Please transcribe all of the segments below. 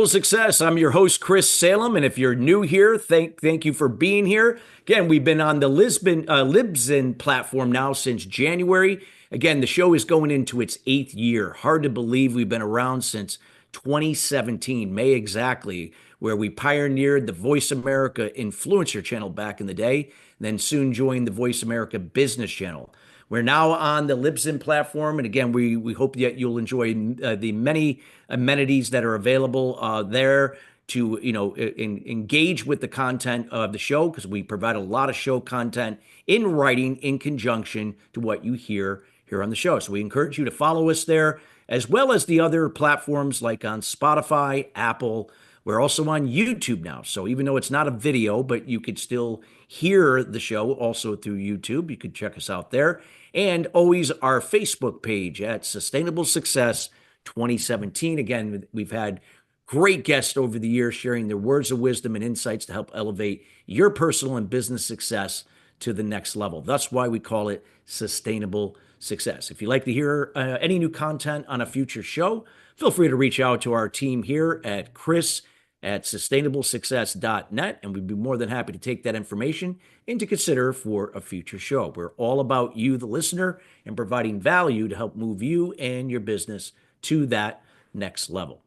Success. I'm your host, Chris Salem, and if you're new here, thank you for being here. Again, we've been on the Libsyn platform now since January. Again, the show is going into its 8th year. Hard to believe we've been around since 2017, May exactly, where we pioneered the Voice America Influencer channel back in the day, then soon joined the Voice America Business channel. We're now on the Libsyn platform, and again, we hope that you'll enjoy the many amenities that are available there to engage with the content of the show, because we provide a lot of show content in writing in conjunction to what you hear here on the show. So we encourage you to follow us there, as well as the other platforms like on Spotify, Apple. We're also on YouTube now. So even though it's not a video, but you could still hear the show also through YouTube. You could check us out there. And always our Facebook page at Sustainable Success 2017. Again, we've had great guests over the years sharing their words of wisdom and insights to help elevate your personal and business success to the next level. That's why we call it Sustainable Success. If you'd like to hear any new content on a future show, feel free to reach out to our team here at chris@sustainablesuccess.net, and we'd be more than happy to take that information and to consider for a future show. We're all about you, the listener, and providing value to help move you and your business to that next level.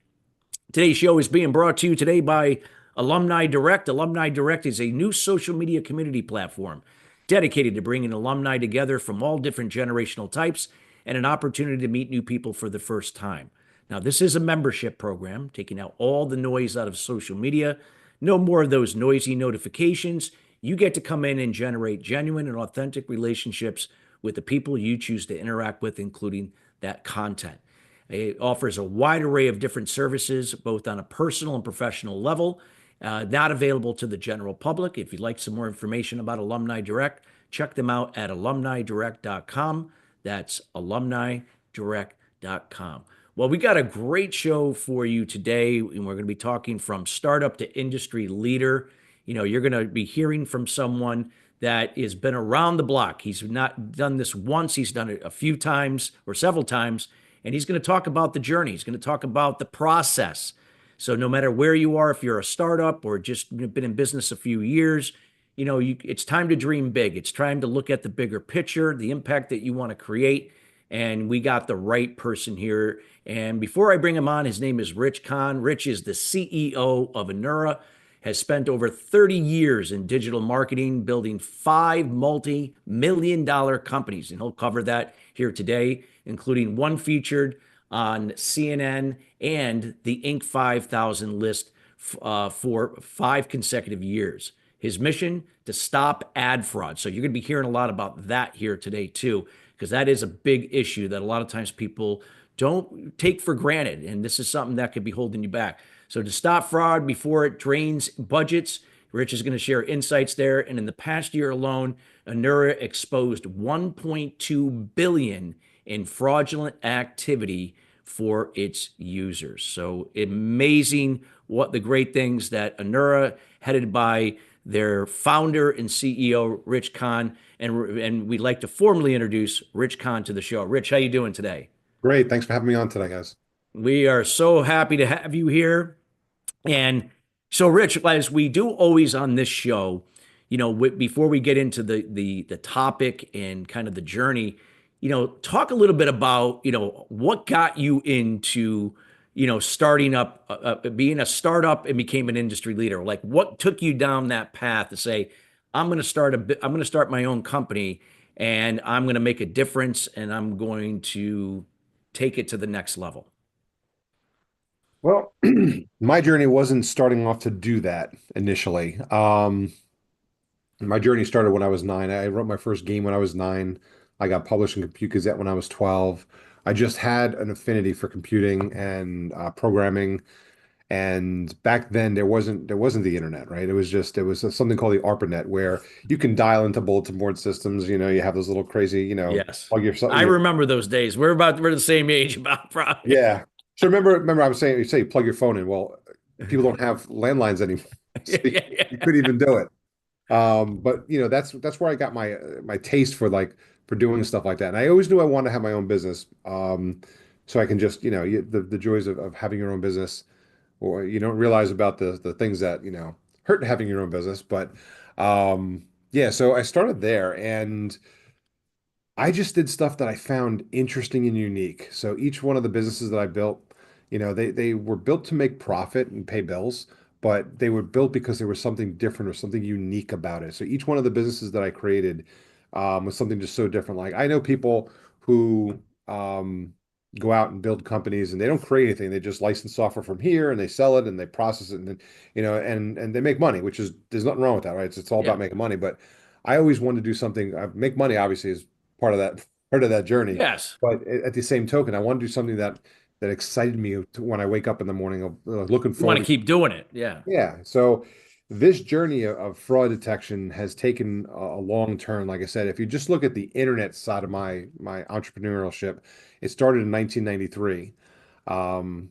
Today's show is being brought to you today by Alumni Direct. Alumni Direct is a new social media community platform dedicated to bringing alumni together from all different generational types and an opportunity to meet new people for the first time. Now, this is a membership program, taking out all the noise out of social media. No more of those noisy notifications. You get to come in and generate genuine and authentic relationships with the people you choose to interact with, including that content. It offers a wide array of different services, both on a personal and professional level, not available to the general public. If you'd like some more information about Alumni Direct, check them out at alumnidirect.com. That's alumnidirect.com. Well, we got a great show for you today, and we're going to be talking from startup to industry leader. You're going to be hearing from someone that has been around the block. He's not done this once, he's done it a few times or several times, and he's going to talk about the journey. He's going to talk about the process. So no matter where you are, if you're a startup or just been in business a few years, it's time to dream big. It's time to look at the bigger picture, the impact that you want to create. And we got the right person here. And before I bring him on, his name is Rich Kahn. Rich is the CEO of Anura, has spent over 30 years in digital marketing, building 5 multi-million-dollar companies. And he'll cover that here today, including one featured on CNN and the Inc. 5000 list for 5 consecutive years. His mission, to stop ad fraud. So you're going to be hearing a lot about that here today too, because that is a big issue that a lot of times people don't take for granted. And this is something that could be holding you back. So to stop fraud before it drains budgets, Rich is going to share insights there. And in the past year alone, Anura exposed $1.2 billion in fraudulent activity for its users. So amazing what the great things that Anura, headed by their founder and CEO, Rich Kahn, and we'd like to formally introduce Rich Kahn to the show. Rich, how you doing today? Great. Thanks for having me on today, guys. We are so happy to have you here. And so, Rich, as we do always on this show, before we get into the topic and kind of the journey, talk a little bit about, what got you into, starting up, being a startup and became an industry leader. Like, what took you down that path to say, I'm going to start my own company, and I'm going to make a difference, and I'm going to take it to the next level? Well, my journey wasn't starting off to do that initially. My journey started when I was 9. I wrote my first game when I was 9. I got published in Compute Gazette when I was 12. I just had an affinity for computing and programming. And back then there wasn't the internet, right? There was something called the ARPANET, where you can dial into bulletin board systems. You have those little crazy, Yes. plug your I remember those days. We're the same age about probably. yeah. So remember I was saying, you say plug your phone in. Well, people don't have landlines anymore. So Yeah, you yeah. couldn't even do it. But that's where I got my taste for doing stuff like that. And I always knew I wanted to have my own business. So I can just, the joys of having your own business. or you don't realize about the things that, hurt having your own business. But yeah, so I started there and I just did stuff that I found interesting and unique. So each one of the businesses that I built, they were built to make profit and pay bills, but they were built because there was something different or something unique about it. So each one of the businesses that I created was something just so different. Like I know people who go out and build companies and they don't create anything. They just license software from here and they sell it and they process it and then, and they make money, which is there's nothing wrong with that, right? It's all Yeah. about making money. But I always wanted to do something. Make money obviously is part of that journey. Yes. But at the same token, I want to do something that excited me when I wake up in the morning of looking You want forward to to. keep doing it. Yeah. Yeah. So this journey of fraud detection has taken a long turn. Like I said, if you just look at the internet side of my entrepreneurship, it started in 1993. Um,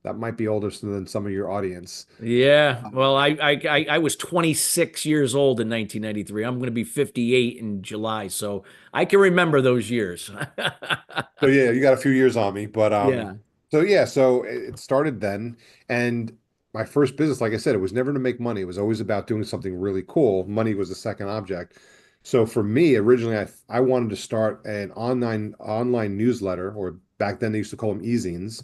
that might be older than some of your audience. Yeah. Well, I was 26 years old in 1993. I'm going to be 58 in July, so I can remember those years. So yeah, you got a few years on me, but Yeah. so yeah, so it started then, and my first business, like I said, it was never to make money. It was always about doing something really cool. Money was the second object. So for me, originally, I wanted to start an online newsletter, or back then they used to call them e-zines,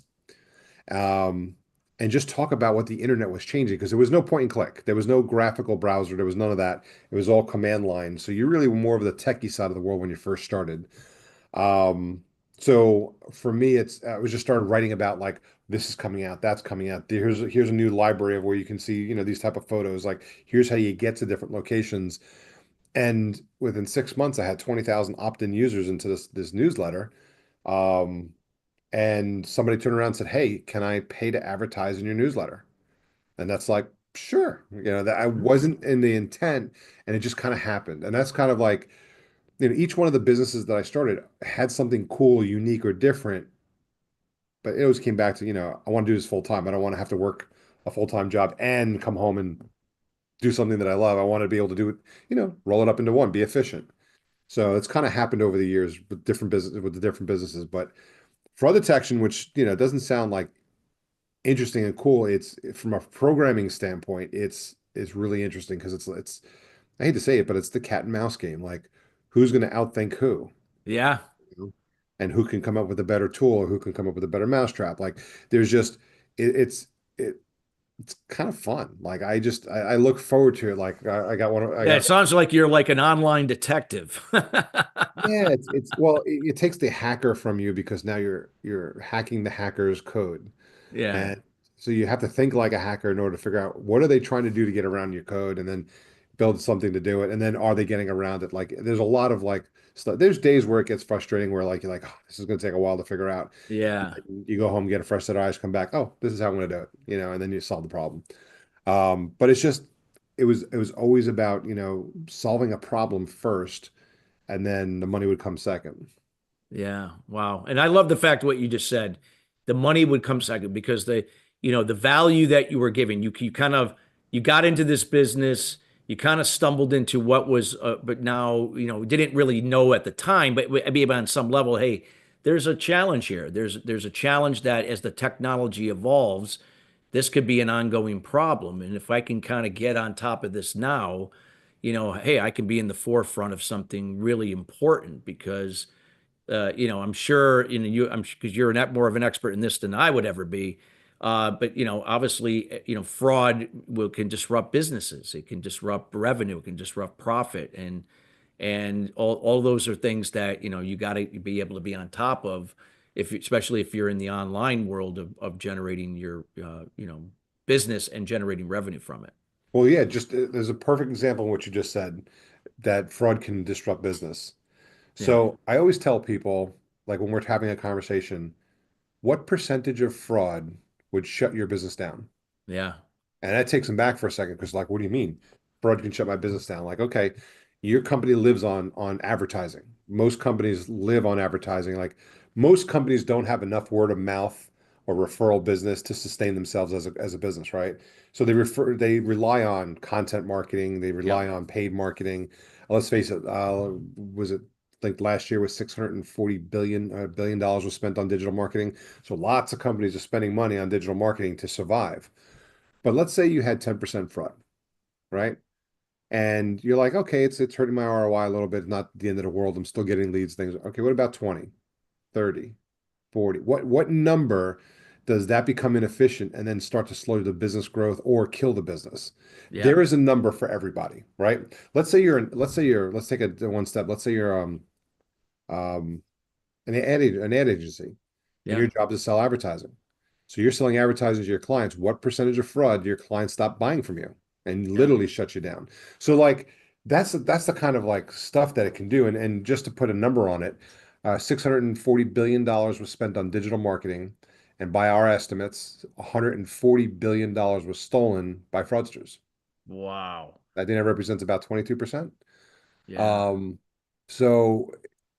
um, and just talk about what the internet was changing because there was no point and click, there was no graphical browser, there was none of that. It was all command line. So you really were more of the techie side of the world when you first started. Um, so for me, I was just started writing about like this is coming out, that's coming out. Here's a new library of where you can see, these type of photos. Like here's how you get to different locations. And within 6 months, I had 20,000 opt-in users into this newsletter. Um, and somebody turned around and said, "Hey, can I pay to advertise in your newsletter?" And that's like, sure. That I wasn't in the intent, and it just kind of happened. And that's kind of like each one of the businesses that I started had something cool, unique, or different, but it always came back to, I want to do this full time. I don't want to have to work a full-time job and come home and do something that I love. I want to be able to do it, roll it up into one, be efficient. So it's kind of happened over the years with the different businesses. But fraud detection, which, doesn't sound like interesting and cool, it's from a programming standpoint, it's really interesting because it's I hate to say it, but it's the cat and mouse game. Like who's going to outthink who? Yeah. You know, and who can come up with a better tool or who can come up with a better mousetrap. Like there's just it, it's it, it's kind of fun. Like I look forward to it. Like I got one. I Yeah. It got sounds like you're like an online detective. Yeah. It's well, it takes the hacker from you because now you're hacking the hacker's code. Yeah. And so you have to think like a hacker in order to figure out what are they trying to do to get around your code and then build something to do it. And then are they getting around it? Like there's a lot of like stuff. There's days where it gets frustrating where like you're like, oh, this is going to take a while to figure out. Yeah. You go home, get a fresh set of eyes, come back. Oh, this is how I'm going to do it, and then you solve the problem. But it was always about, solving a problem first and then the money would come second. Yeah. Wow. And I love the fact what you just said. The money would come second because the value that you were giving, you kind of you got into this business, you kind of stumbled into what was but now, didn't really know at the time, but maybe on some level, hey, there's a challenge here. There's a challenge that as the technology evolves, this could be an ongoing problem. And if I can kind of get on top of this now, hey, I can be in the forefront of something really important because I'm sure, I'm because you're more of an expert in this than I would ever be. But obviously, fraud can disrupt businesses. It can disrupt revenue. It can disrupt profit, and all those are things that you got to be able to be on top of, especially if you're in the online world of generating your business and generating revenue from it. Well, yeah, just there's a perfect example in what you just said that fraud can disrupt business. Yeah, So I always tell people, like when we're having a conversation, what percentage of fraud would shut your business down? yeah, And that takes them back for a second because, like, what do you mean? Fraud can shut my business down. Like, okay, your company lives on advertising. Most companies live on advertising. Like, most companies don't have enough word of mouth or referral business to sustain themselves as a business, right? So they rely on content marketing, they yeah, rely on paid marketing. Let's face it, was it think last year was 640 billion dollars was spent on digital marketing. So lots of companies are spending money on digital marketing to survive. But let's say you had 10% fraud, right? And you're like, okay, it's hurting my ROI a little bit, not the end of the world. I'm still getting leads, things. Okay, what about 20, 30, 40? What number does that become inefficient and then start to slow the business growth or kill the business? Yeah. There is a number for everybody, right? Let's take it one step. Let's say you're um an ad agency, and Yeah. your job is to sell advertising. So you're selling advertising to your clients. What percentage of fraud do your clients stop buying from you and Yeah. literally shut you down? So like that's the kind of like stuff that it can do. And just to put a number on it, $640 billion was spent on digital marketing, and by our estimates, $140 billion was stolen by fraudsters. Wow. I think that represents about 22%. Yeah. Um, so,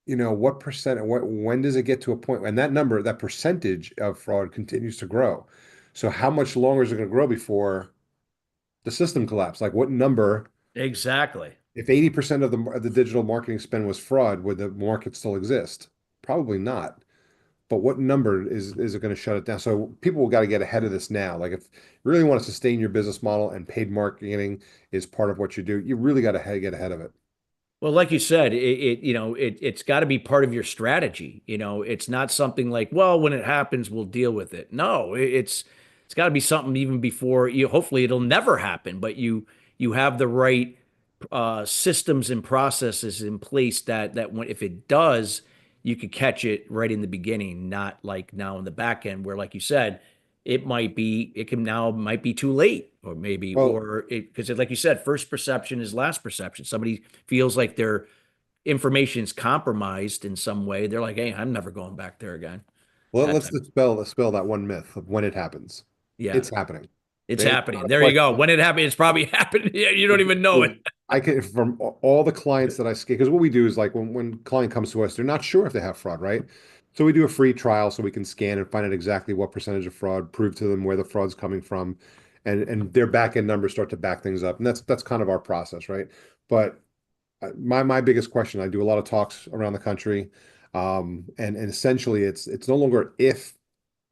what percent, when does it get to a point, and that number, that percentage of fraud continues to grow. So how much longer is it going to grow before the system collapse? Like what number, Exactly. if 80% of the digital marketing spend was fraud, would the market still exist? Probably not. But what number is it going to shut it down? So people got to get ahead of this now. Like if you really want to sustain your business model and paid marketing is part of what you do, you really got to get ahead of it. Well, like you said, it's got to be part of your strategy. It's not something like, well, when it happens, we'll deal with it. No, it's got to be something even before you. Hopefully, it'll never happen, but you have the right systems and processes in place that when if it does, you could catch it right in the beginning, not like now in the back end where, like you said, it might be too late, or maybe, Well, or it because like you said, first perception is last perception. Somebody feels like their information is compromised in some way. They're like, hey, I'm never going back there again. That let's type. dispel that one myth of when it happens. Yeah, It's happening. it's It's not happening. a There you go. question. When it happened, it's probably happened. Yeah, you don't even know it. I can from all the clients that I scale, because what we do is like when client comes to us, they're not sure if they have fraud, right? So we do a free trial so we can scan and find out exactly what percentage of fraud, prove to them where the fraud's coming from, and their back end numbers start to back things up. And that's kind of our process, right? But my biggest question, I do a lot of talks around the country, and essentially it's no longer if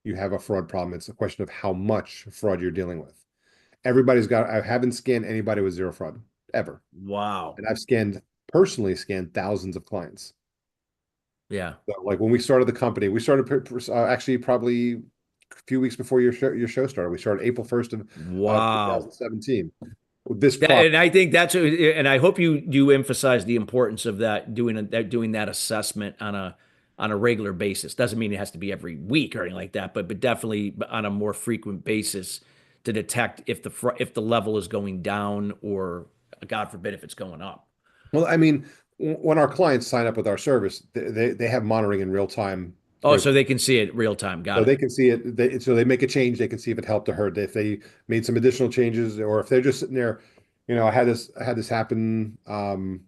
you have a fraud problem, it's a question of how much fraud you're dealing with. I haven't scanned anybody with zero fraud ever. Wow. And I've personally scanned thousands of clients. Yeah. So, like when we started the company, we started actually probably a few weeks before your show started. We started April 1st of Wow. 2017 with this That, product. and I think and I hope you emphasize the importance of doing that assessment on a regular basis. Doesn't mean it has to be every week or anything like that, but definitely on a more frequent basis to detect if the level is going down, or God forbid if it's going up. Well, I mean, when our clients sign up with our service, they have monitoring in real time. Oh, so they can see it real time. Got So it. they can see it. So they make a change. They can see if it helped or hurt. If they made some additional changes, or if they're just sitting there, I had this happen, and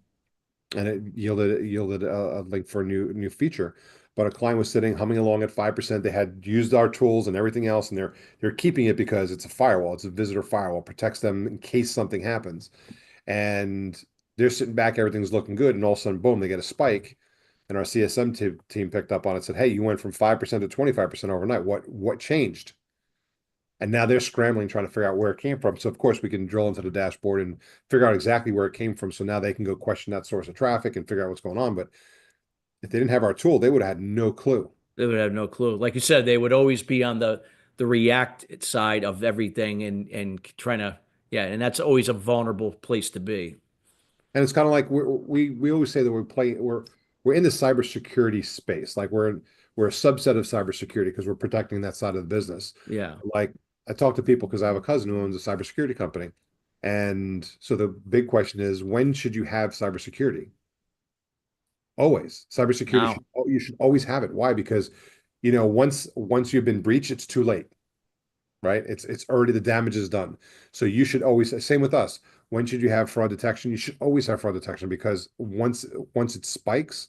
it yielded a link for a new feature. But a client was sitting humming along at 5%. They had used our tools and everything else, and they're keeping it because it's a firewall. It's a visitor firewall, protects them in case something happens. And they're sitting back, everything's looking good, and all of a sudden, boom, they get a spike. And our CSM team picked up on it, said, "Hey, you went from 5% to 25% overnight. What changed?" And now they're scrambling, trying to figure out where it came from. So of course we can drill into the dashboard and figure out exactly where it came from. So now they can go question that source of traffic and figure out what's going on. But if they didn't have our tool, they would have had no clue. They would have no clue. Like you said, they would always be on the react side of everything, and trying to, yeah, and that's always a vulnerable place to be. And it's kind of like we always say that we're in the cybersecurity space. Like we're a subset of cybersecurity because we're protecting that side of the business. Yeah. Like I talk to people because I have a cousin who owns a cybersecurity company. And so the big question is, when should you have cybersecurity? Always. Cybersecurity Now. you should always have it. Why? Because once you've been breached, it's too late, right? It's already the damage is done. So you should always, same with us. When should you have fraud detection? You should always have fraud detection because once it spikes,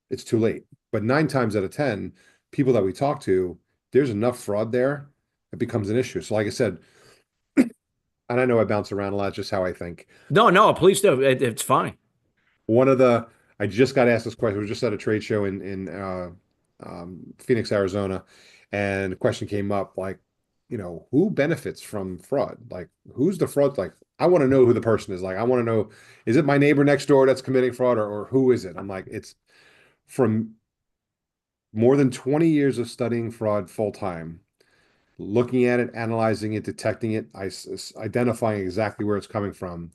it's too late. But 9 times out of 10, people that we talk to, there's enough fraud there, it becomes an issue. So like I said, and I know I bounce around a lot, just how I think. No, no, please do. It's fine. One of the I just got asked this question. I was just at a trade show in Phoenix, Arizona, and the question came up like, who benefits from fraud? Like, who's the fraud? Like, I want to know who the person is. Like, I want to know, is it my neighbor next door that's committing fraud, or who is it? I'm like, it's from more than 20 years of studying fraud full time, looking at it, analyzing it, detecting it, identifying exactly where it's coming from.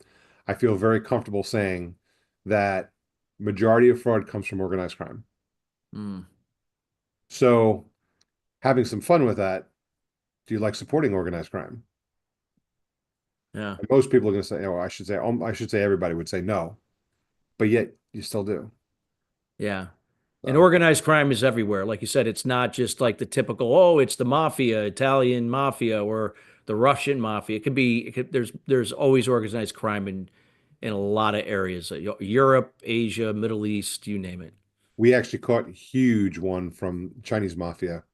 I feel very comfortable saying that majority of fraud comes from organized crime. Mm, So, having some fun with that, do you like supporting organized crime? yeah. And most people are going to say, "Oh, I should say everybody would say no," but yet you still do. Yeah. And So, organized crime is everywhere. Like you said, it's not just like the typical, oh, it's the mafia, Italian mafia or the Russian mafia. There's always organized crime in a lot of areas. Europe, Asia, Middle East, you name it. we actually caught a huge one from Chinese mafia,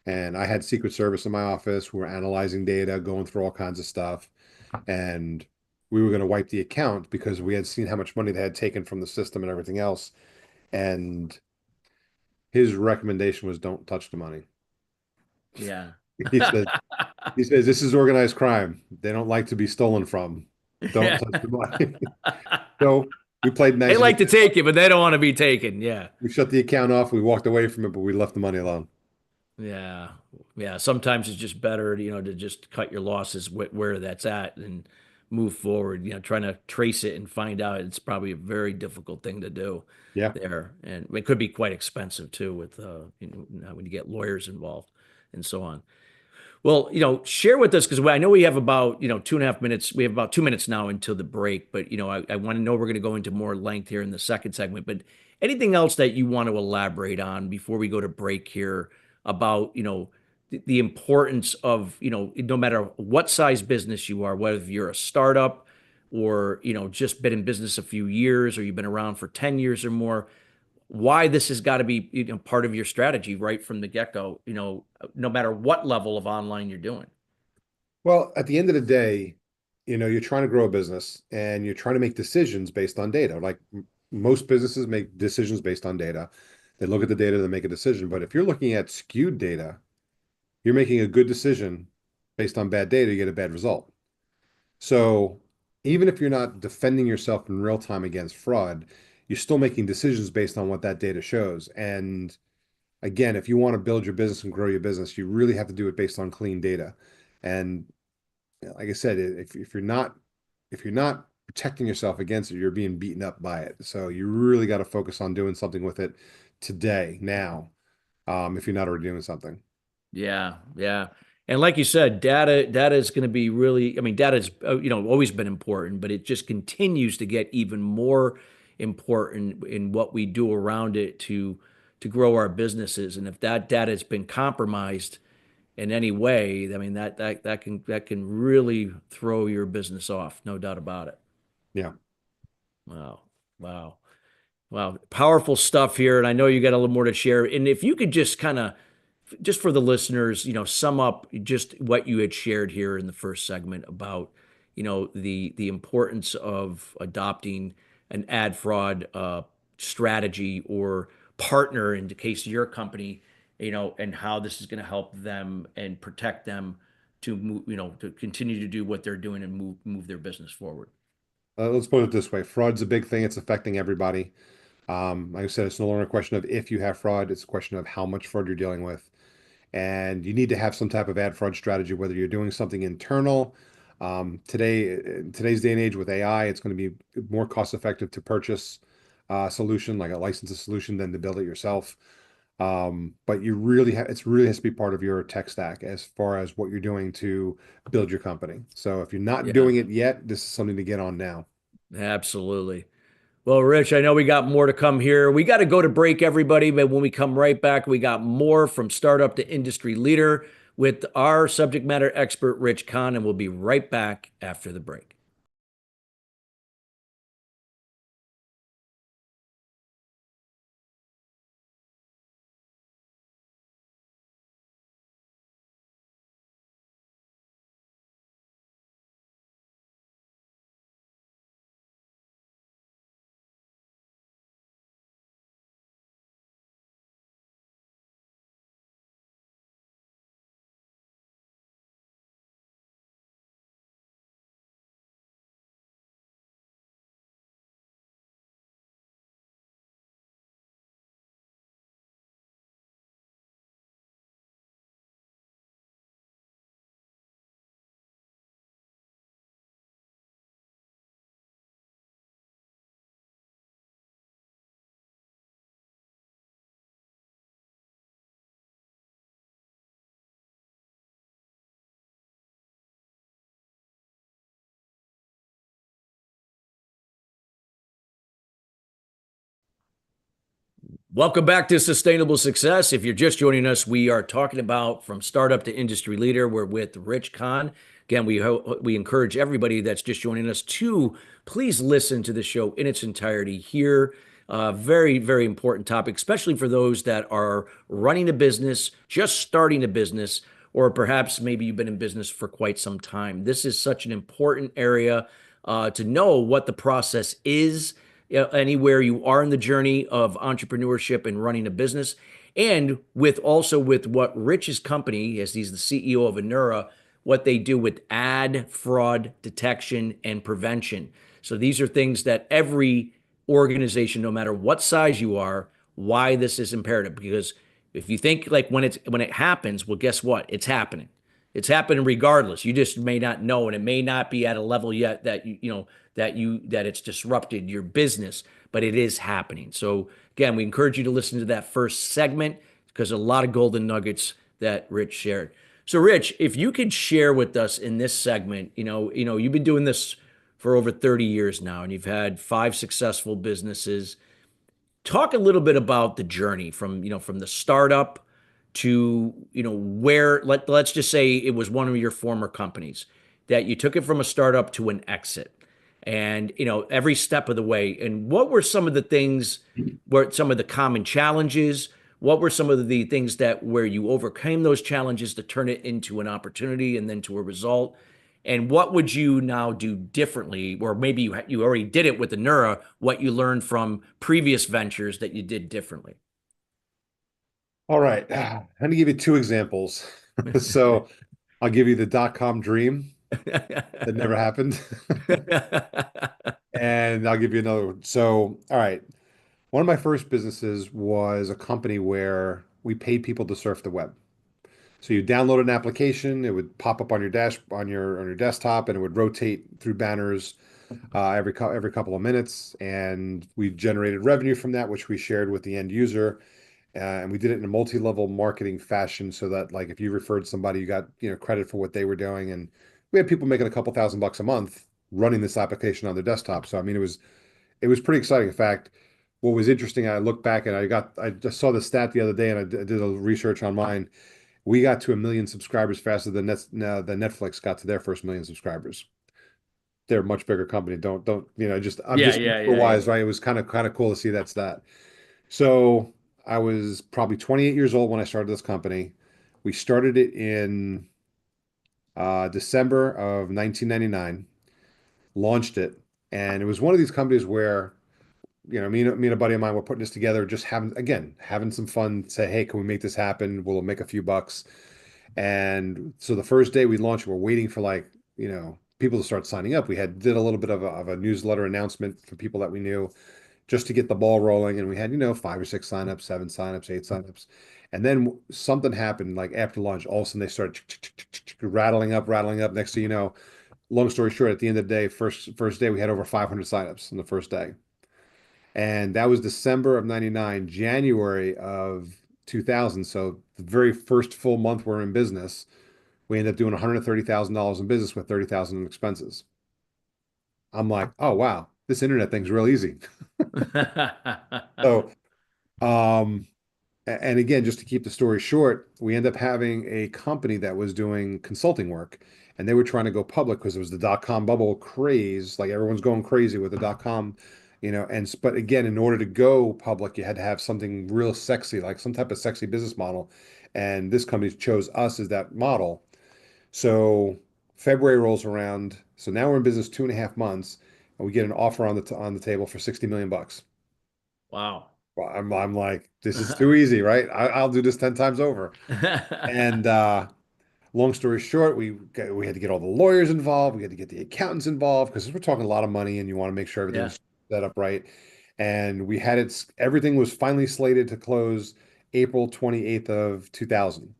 and I had Secret Service in my office. We were analyzing data, going through all kinds of stuff, and we were going to wipe the account because we had seen how much money they had taken from the system and everything else. And his recommendation was don't touch the money. Yeah. He said, he says, this is organized crime. They don't like to be stolen from. Don't Yeah. touch the money. So we played They nice. like to take it, but they don't want to be taken. Yeah. We shut the account off. We walked away from it, but we left the money alone. Yeah. Yeah. Sometimes it's just better, to just cut your losses where that's at and move forward. Trying to trace it and find out it's probably a very difficult thing to do Yeah. there. And it could be quite expensive too with, when you get lawyers involved and so on. Well, share with us because I know we have about 2.5 minutes. We have about 2 minutes now until the break, but I want to know we're going to go into more length here in the second segment. But anything else that you want to elaborate on before we go to break here about the importance of no matter what size business you are, whether you're a startup or just been in business a few years or you've been around for 10 years or more, why this has got to be part of your strategy right from the get-go, no matter what level of online you're doing. Well, at the end of the day, you're trying to grow a business and you're trying to make decisions based on data. Like most businesses make decisions based on data. They look at the data, they make a decision. But if you're looking at skewed data, you're making a good decision based on bad data, you get a bad result. So even if you're not defending yourself in real time against fraud, you're still making decisions based on what that data shows. And again, if you want to build your business and grow your business, you really have to do it based on clean data. And like I said, if you're not protecting yourself against it, you're being beaten up by it. So you really got to focus on doing something with it today, now, if you're not already doing something. Yeah, yeah. And like you said, data is going to be really, I mean, data's always been important, but it just continues to get even more important in what we do around it to grow our businesses. And if that data has been compromised in any way, I mean that can really throw your business off, no doubt about it. Yeah. Wow. Wow. Wow. Powerful stuff here. And I know you got a little more to share. And if you could just kind of, just for the listeners, sum up just what you had shared here in the first segment about, the importance of adopting an ad fraud strategy or partner in the case of your company, and how this is going to help them and protect them to move, to continue to do what they're doing and move their business forward. Let's put it this way. Fraud's a big thing. It's affecting everybody. Like I said, it's no longer a question of if you have fraud, it's a question of how much fraud you're dealing with. And you need to have some type of ad fraud strategy, whether you're doing something internal. In today's day and age with AI, it's going to be more cost effective to purchase a solution like a licensed solution than to build it yourself. But it really has to be part of your tech stack as far as what you're doing to build your company. So if you're not Yeah, doing it yet, this is something to get on now. absolutely. Well, Rich, I know we got more to come here. We got to go to break, everybody, but when we come right back, we got more from startup to industry leader with our subject matter expert, Rich Kahn, and we'll be right back after the break. Welcome back to Sustainable Success. If you're just joining us, we are talking about from startup to industry leader. We're with Rich Kahn. Again, we encourage everybody that's just joining us to please listen to the show in its entirety here. Very, very important topic, especially for those that are running a business, just starting a business, or perhaps maybe you've been in business for quite some time. This is such an important area to know what the process is anywhere you are in the journey of entrepreneurship and running a business. And with also with what Rich's company, as he's the CEO of Anura, what they do with ad fraud detection and prevention. So these are things that every organization, no matter what size you are, why this is imperative. Because if you think like when it happens, well, guess what? It's happening. It's happening regardless. You just may not know, and it may not be at a level yet that that it's disrupted your business, but it is happening. So again, we encourage you to listen to that first segment because a lot of golden nuggets that Rich shared. So Rich, if you could share with us in this segment, you've been doing this for over 30 years now, and you've had five successful businesses. Talk a little bit about the journey from the startup to where let's just say it was one of your former companies that you took it from a startup to an exit, and every step of the way. And what were some of the things, were some of the common challenges, what were some of the things that where you overcame those challenges to turn it into an opportunity and then to a result? And what would you now do differently? Or maybe you already did it with the Nura, what you learned from previous ventures that you did differently. All right. I'm going to give you two examples. So I'll give you the dot-com dream that never happened. And I'll give you another one. So, all right. One of my first businesses was a company where we paid people to surf the web. So you download an application, it would pop up on your dash on your desktop, and it would rotate through banners every couple of minutes. And we generated revenue from that, which we shared with the end user. And we did it in a multi-level marketing fashion so that like if you referred somebody, you got credit for what they were doing. And we had people making a couple $1,000 a month running this application on their desktop. So I mean, it was pretty exciting. In fact, what was interesting, I looked back and I just saw the stat the other day, and I did a research on mine. We got to 1 million subscribers faster than Netflix got to their first 1 million subscribers. They're a much bigger company. Don't just I'm Yeah, just yeah, yeah, yeah. wise, right? It was kind of cool to see that stat. So I was probably 28 years old when I started this company. We started it in December of 1999, launched it, and it was one of these companies where me and a buddy of mine were putting this together, just having some fun. Say, hey, can we make this happen? We'll make a few bucks. And so the first day we launched, we're waiting for people to start signing up. We did a little bit of a newsletter announcement for people that we knew just to get the ball rolling. And we had, 5 or 6 signups, 7 signups, 8 signups. And then something happened like after lunch, all of a sudden they started rattling up, rattling up. Next thing you know, long story short, at the end of the day, first day, we had over 500 signups in the first day. And that was December of 99, January of 2000. So the very first full month we're in business, we ended up doing $130,000 in business with 30,000 in expenses. I'm like, oh wow, this internet thing's real easy. So, um, and again, just to keep the story short, we end up having a company that was doing consulting work, and they were trying to go public because it was the dot-com bubble craze. Like everyone's going crazy with the dot-com, but again, in order to go public, you had to have something real sexy, like some type of sexy business model. And this company chose us as that model. So February rolls around. So now we're in business 2.5 months, and we get an offer on the table for 60 million bucks. Wow. Well, I'm like, this is too easy, right? I'll do this 10 times over. And long story short, we had to get all the lawyers involved. We had to get the accountants involved because we're talking a lot of money and you want to make sure Yeah. everything's set up right. And everything was finally slated to close April 28th of 2000.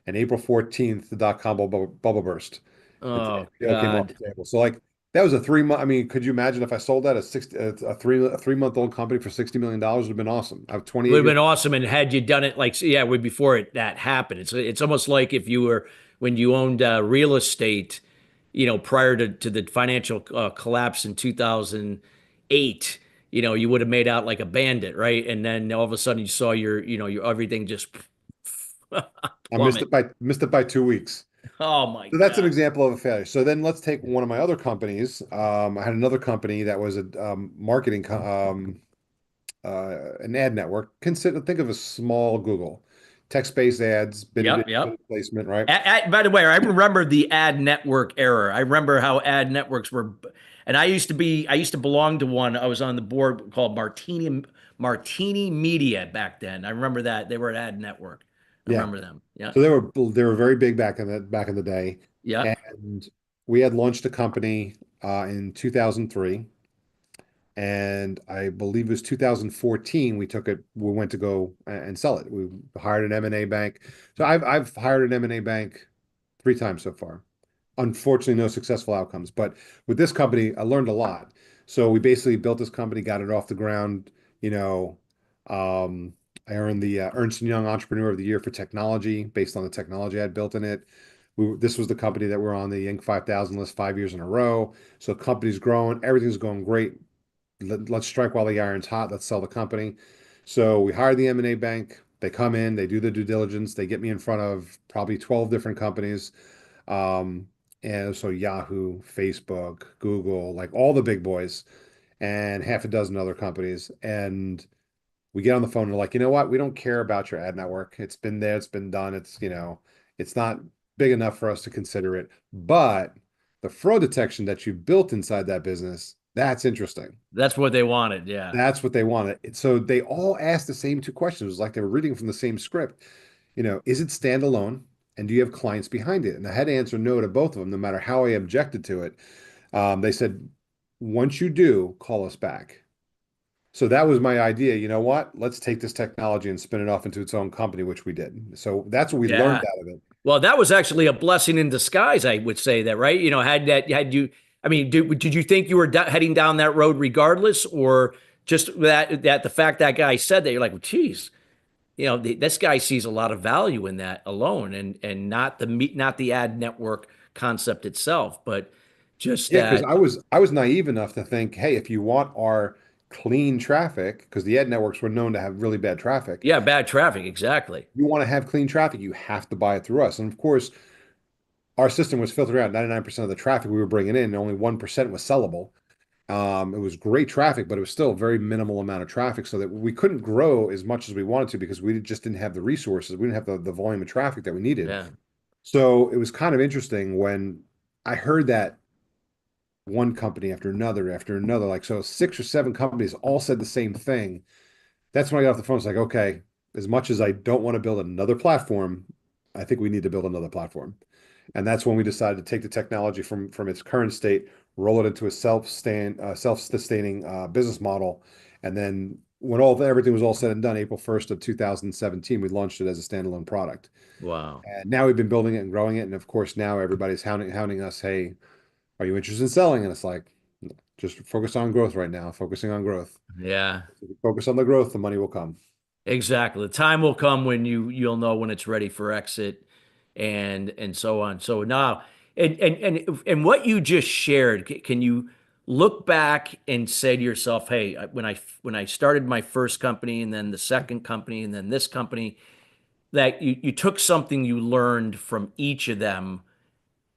And April 14th, the dot-com bubble burst. The Oh IPO came off God. the table. So like that was a 3 month. I mean, could you imagine if I sold that a 3 month old company for $60 million would have been awesome. I have It would 28 have years. been awesome, and had you done it like yeah, way before that happened. It's almost like if you were when you owned real estate, prior to the financial collapse in 2008. you would have made out like a bandit, right? And then all of a sudden you saw your everything just I plummet. missed it by 2 weeks. Oh my So that's an God. example of a failure. So then let's take one of my other companies. I had another company that was a marketing an ad network. Consider think of a small Google, text-based ads, Yep, bid yep. placement, right? By the way, I remember the ad network era. I remember how ad networks were, and I used to belong to one. I was on the board called Martini Media back then. I remember that they were an ad network. I Yeah. remember them. Yeah, So they were very big back in the day, yeah. and we had launched a company in 2003, and I believe it was 2014 we went to go and sell it. We hired an M&A bank. So I've hired an M&A bank 3 times so far. Unfortunately, no successful outcomes. But with this company, I learned a lot. So we basically built this company, got it off the ground. You know, um, I earned the Ernst& Young Entrepreneur of the Year for technology based on the technology I'd built in it. This was the company that we're on the Inc. 5000 list 5 years in a row. So company's growing, everything's going great. Let's strike while the iron's hot. Let's sell the company. So we hired the M&A bank. They come in, they do the due diligence, they get me in front of probably 12 different companies. Um, and so Yahoo, Facebook, Google, like all the big boys, and half a dozen other companies. And we get on the phone and they're like, you know what? We don't care about your ad network. It's been there, it's been done. It's not big enough for us to consider it. But the fraud detection that you built inside that business, that's interesting. That's what they wanted. Yeah, That's what they wanted. So they all asked the same 2 questions. It was like they were reading from the same script. Is it standalone? And do you have clients behind it? And I had to answer no to both of them, no matter how I objected to it. They said, once you do, call us back. So that was my idea. You know what? Let's take this technology and spin it off into its own company, which we did. So that's what we learned yeah. out of it. Well, that was actually a blessing in disguise. I would say that, right? Had you. I mean, did you think you were heading down that road regardless, or just that the fact that guy said that you're like, well, geez, this guy sees a lot of value in that alone, and not the ad network concept itself, but just Yeah, because that. I was naive enough to think, hey, if you want our clean traffic, because the ad networks were known to have really bad traffic, Yeah, bad traffic, exactly. you want to have clean traffic, you have to buy it through us. And of course, our system was filtering out 99% of the traffic we were bringing in, and only 1% was sellable. It was great traffic, but it was still a very minimal amount of traffic, so that we couldn't grow as much as we wanted to because we just didn't have the resources. We didn't have the volume of traffic that we needed. Yeah, So it was kind of interesting when I heard that one company after another, like so 6 or 7 companies all said the same thing. That's when I got off the phone. It's like, okay, as much as I don't want to build another platform, I think we need to build another platform. And that's when we decided to take the technology from its current state, roll it into a self-sustaining business model. And then when everything was all said and done, April 1st of 2017, we launched it as a standalone product. wow. And now we've been building it and growing it. And of course, now everybody's hounding us, hey, are you interested in selling? And it's like, just focus on growth right now, focusing on growth. Yeah, If you focus on the growth, the money will come. exactly. The time will come when you'll know when it's ready for exit, and so on. So now, and what you just shared, can you look back and say to yourself, hey, when I started my first company, and then the second company, and then this company, that you took something you learned from each of them.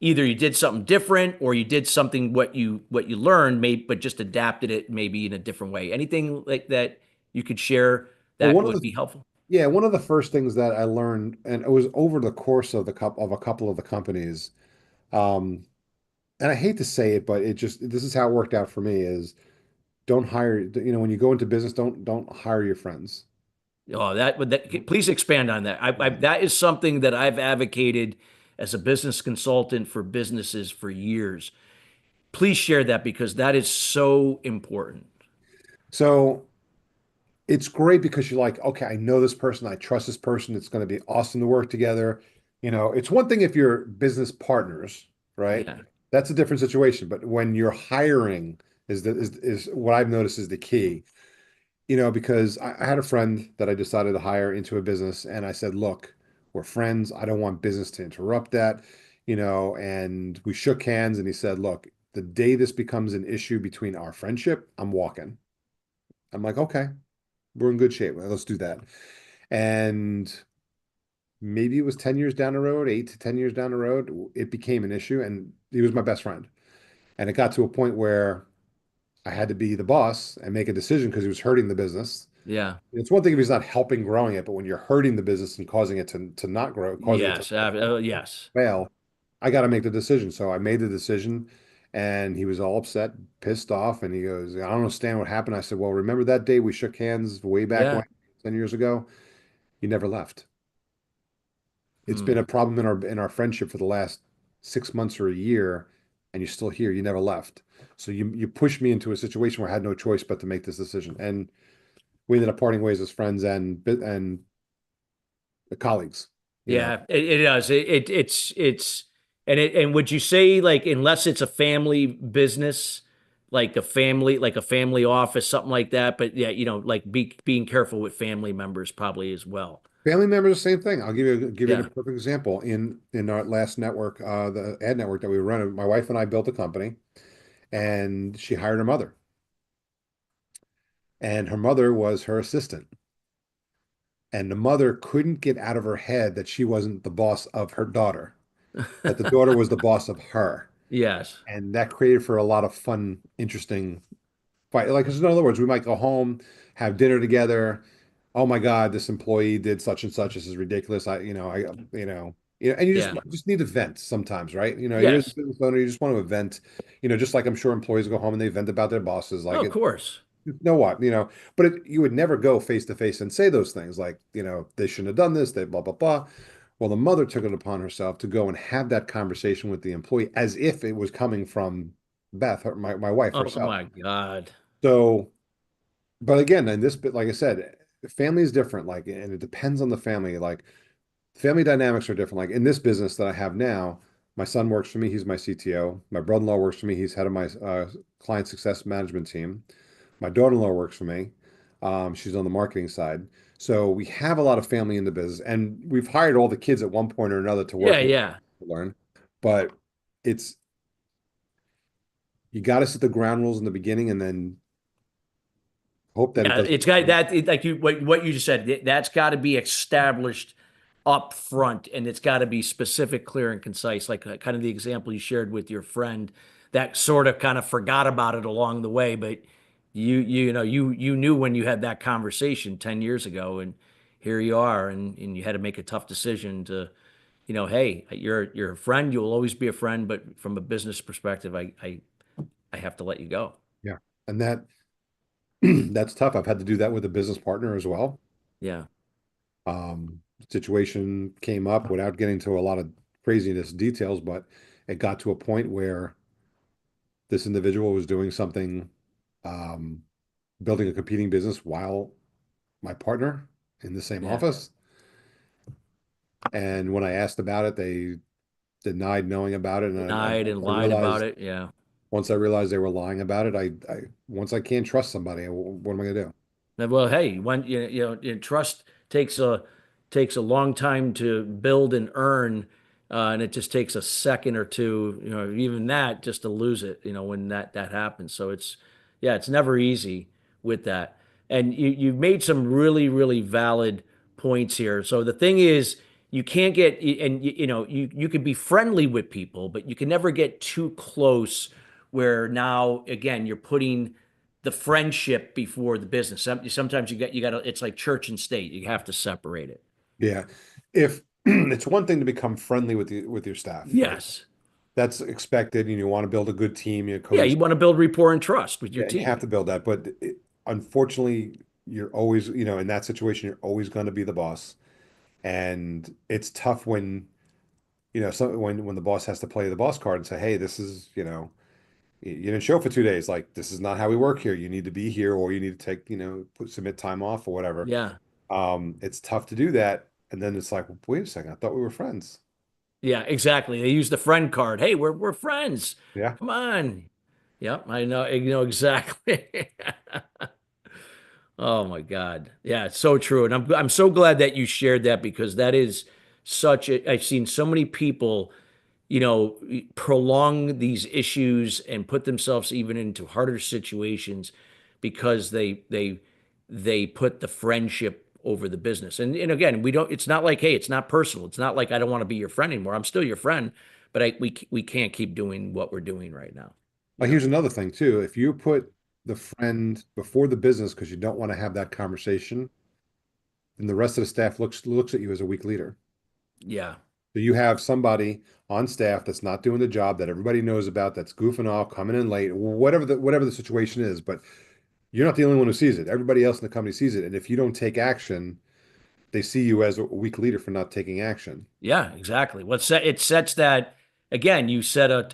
Either you did something different, or you did something what you learned, maybe, but just adapted it maybe in a different way. Anything like that you could share Well, that would be helpful? one of the first things that I learned, and it was over the course of a couple of the companies, um, and I hate to say it, but this is how it worked out for me is don't hire, when you go into business, don't hire your friends. Oh, please expand on that. That is something that I've advocated as a business consultant for businesses for years. Please share that because that is so important. So it's great because you're like, okay, I know this person, I trust this person. It's going to be awesome to work together. It's one thing if you're business partners, right? Yeah. That's a different situation. But when you're hiring is what I've noticed is the key. Because I had a friend that I decided to hire into a business, and I said, look, we're friends. I don't want business to interrupt that, and we shook hands, and he said, look, the day this becomes an issue between our friendship, I'm walking. I'm like, okay, we're in good shape. Well, let's do that. And maybe it was 10 years down the road, 8 to 10 years down the road, it became an issue. And he was my best friend. And it got to a point where I had to be the boss and make a decision because he was hurting the business. Yeah. It's one thing if he's not helping growing it, but when you're hurting the business and causing it to not grow, causing it to Yes. Yes. fail, I got to make the decision. So I made the decision and he was all upset, pissed off. And he goes, I don't understand what happened. I said, well, remember that day we shook hands way back Yeah. when, 10 years ago? You never left. It's Hmm. been a problem in our friendship for the last 6 months or a year, and you're still here. You never left. So you pushed me into a situation where I had no choice but to make this decision. And we ended up parting ways as friends and colleagues, you know. Yeah, it does. And would you say like unless it's a family business, like a family office, something like that, but yeah, like being careful with family members probably as well. Family members, the same thing. I'll give you a Yeah. perfect example. In our last network, the ad network that we were running, my wife and I built a company, and she hired her mother, and her mother was her assistant. And the mother couldn't get out of her head that she wasn't the boss of her daughter, that the daughter was the boss of her. Yes. And that created for a lot of fun, interesting fight. Like, 'cause in other words, we might go home, have dinner together. Oh my God, this employee did such and such. This is ridiculous. And Yeah. you just need to vent sometimes, right? You're the Yes. business owner, you just want to vent, just like I'm sure employees go home and they vent about their bosses. Oh, Like of course. you know what, but you would never go face to face and say those things like, they shouldn't have done this, they blah, blah, blah. Well, the mother took it upon herself to go and have that conversation with the employee as if it was coming from Beth, my wife Oh herself. my God. So, but again, in this bit, like I said, family is different. Like, and it depends on the family. Like, family dynamics are different. Like in this business that I have now, my son works for me. He's my CTO. My brother-in-law works for me. He's head of my client success management team. My daughter-in-law works for me. She's on the marketing side. So we have a lot of family in the business, and we've hired all the kids at one point or another to Yeah, work with yeah. to learn. But it's you got to set the ground rules in the beginning, and then hope that it Yeah, doesn't. it's got that like what you just said. That's got to be established up front, and it's got to be specific, clear, and concise. Like kind of the example you shared with your friend that sort of kind of forgot about it along the way, but you knew when you had that conversation 10 years ago, and here you are, and you had to make a tough decision to, hey, you're a friend, you will always be a friend, but from a business perspective, I have to let you go. Yeah, and that's tough. I've had to do that with a business partner as well. Yeah. Situation came up without getting to a lot of craziness details, but it got to a point where this individual was doing something, um, building a competing business while my partner in the same Yeah. office. And when I asked about it, they denied knowing about it. And Denied and lied about it. Yeah. once I realized they were lying about it, once I can't trust somebody, what am I gonna do? Well, hey, when trust takes a long time to build and earn, and it just takes a second or two, even that just to lose it, when that happens. So yeah, it's never easy with that. And you've made some really, really valid points here. So the thing is, you can't get, and you can be friendly with people, but you can never get too close where now, again, you're putting the friendship before the business. Sometimes you got to, it's like church and state. You have to separate it. Yeah. If it's one thing to become friendly with your staff, right? Yes. That's expected. You want to build a good team, Yeah, cohesive. you want to build rapport and trust with your Yeah, you team. have to build that. But unfortunately, you're always, in that situation, you're always going to be the boss. And it's tough when, when the boss has to play the boss card and say, hey, this is, you didn't show for 2 days. Like, this is not how we work here. You need to be here, or you need to take, submit time off or whatever. Yeah. It's tough to do that. And then it's like, wait a second, I thought we were friends. Yeah, exactly. They use the friend card. Hey, we're friends. Yeah. Come on. Yep, I know, exactly. Oh my God. Yeah, it's so true. And I'm so glad that you shared that because that is I've seen so many people prolong these issues and put themselves even into harder situations because they put the friendship over the business. And again, we don't. It's not like, hey, it's not personal. It's not like I don't want to be your friend anymore. I'm still your friend, but we can't keep doing what we're doing right now. You But know. here's another thing too. If you put the friend before the business because you don't want to have that conversation, then the rest of the staff looks at you as a weak leader. Yeah. So you have somebody on staff that's not doing the job that everybody knows about, that's goofing off, coming in late, whatever the situation is, but you're not the only one who sees it. Everybody else in the company sees it. And if you don't take action, they see you as a weak leader for not taking action. Yeah, exactly. It sets that again, you set a